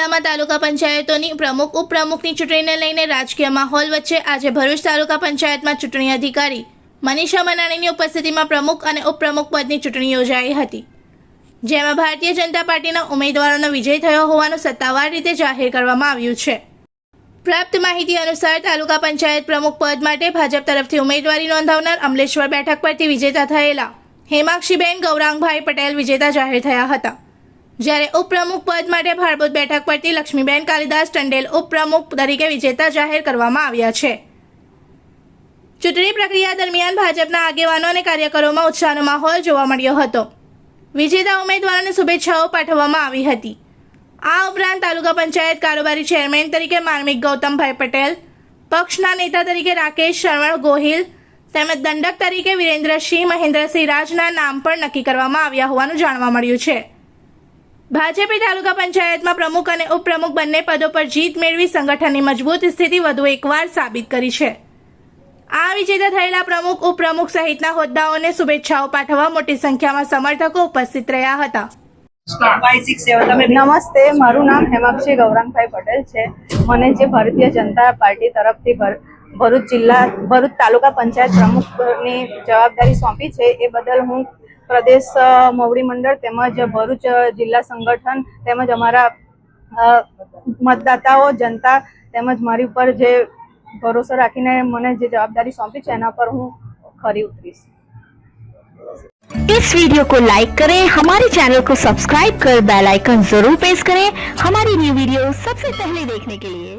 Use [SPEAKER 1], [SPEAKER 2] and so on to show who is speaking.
[SPEAKER 1] જિલ્લામાં તાલુકા પંચાયતોની પ્રમુખ ઉપપ્રમુખની ચૂંટણીને લઈને રાજકીય માહોલ વચ્ચે આજે ભરૂચ તાલુકા પંચાયતમાં ચૂંટણી અધિકારી મનીષા મનાણીની ઉપસ્થિતિમાં પ્રમુખ અને ઉપપ્રમુખ પદની ચૂંટણી યોજાઈ હતી, જેમાં ભારતીય જનતા પાર્ટીના ઉમેદવારોનો વિજય થયો હોવાનું સત્તાવાર રીતે જાહેર કરવામાં આવ્યું છે। પ્રાપ્ત માહિતી અનુસાર તાલુકા પંચાયત પ્રમુખ પદ માટે ભાજપ તરફથી ઉમેદવારી નોંધાવનાર અમલેશ્વર બેઠક પરથી વિજેતા થયેલા હેમાક્ષીબેન ગૌરાંગભાઈ પટેલ વિજેતા જાહેર થયા હતા, જ્યારે ઉપપ્રમુખ પદ માટે ભાડભૂત બેઠક પરથી લક્ષ્મીબેન કાલિદાસ ટંડેલ ઉપપ્રમુખ તરીકે વિજેતા જાહેર કરવામાં આવ્યા છે। ચૂંટણી પ્રક્રિયા દરમિયાન ભાજપના આગેવાનો અને કાર્યકરોમાં ઉત્સાહનો માહોલ જોવા મળ્યો હતો। વિજેતા ઉમેદવારોને શુભેચ્છાઓ પાઠવવામાં આવી હતી। આ ઉપરાંત તાલુકા પંચાયત કારોબારી ચેરમેન તરીકે માર્મિક ગૌતમભાઈ પટેલ, પક્ષના નેતા તરીકે રાકેશ શરવણ ગોહિલ તેમજ દંડક તરીકે વિરેન્દ્રસિંહ મહેન્દ્રસિંહ રાજના નામ પણ નક્કી કરવામાં આવ્યા હોવાનું જાણવા મળ્યું છે। ભાજપે તાલુકા પંચાયતમાં પ્રમુખ અને ઉપપ્રમુખ બંને પદો પર જીત મેળવી સંગઠનની મજબૂત સ્થિતિ વધુ એકવાર સાબિત કરી છે। આ વિજેતા થયેલા પ્રમુખ ઉપપ્રમુખ સહિતના હોદ્દાઓને શુભેચ્છાઓ પાઠવવા મોટી સંખ્યામાં સમર્થકો ઉપસ્થિત રહ્યા હતા।
[SPEAKER 2] નમસ્તે, મારું નામ હેમાક્ષી ગૌરાંગભાઈ પટેલ છે। મને જે ભારતીય જનતા પાર્ટી તરફથી ભરૂચ તાલુકા પંચાયત પ્રમુખની જવાબદારી સોંપી છે એ બદલ હું પ્રદેશ મોવડી મંડળ તેમજ ભરૂચ જિલ્લા સંગઠન તેમજ અમારા મતદાતાઓ જનતા તેમજ મારી ઉપર જે ભરોસો રાખીને મને જે जवाबदारी सौंपी है एना पर हूँ खरी उतरीश।
[SPEAKER 3] इस वीडियो को लाइक करें, हमारे चैनल को सब्सक्राइब कर बेल आइकन जरूर प्रेस करें हमारी न्यू वीडियो सबसे पहले देखने के लिए।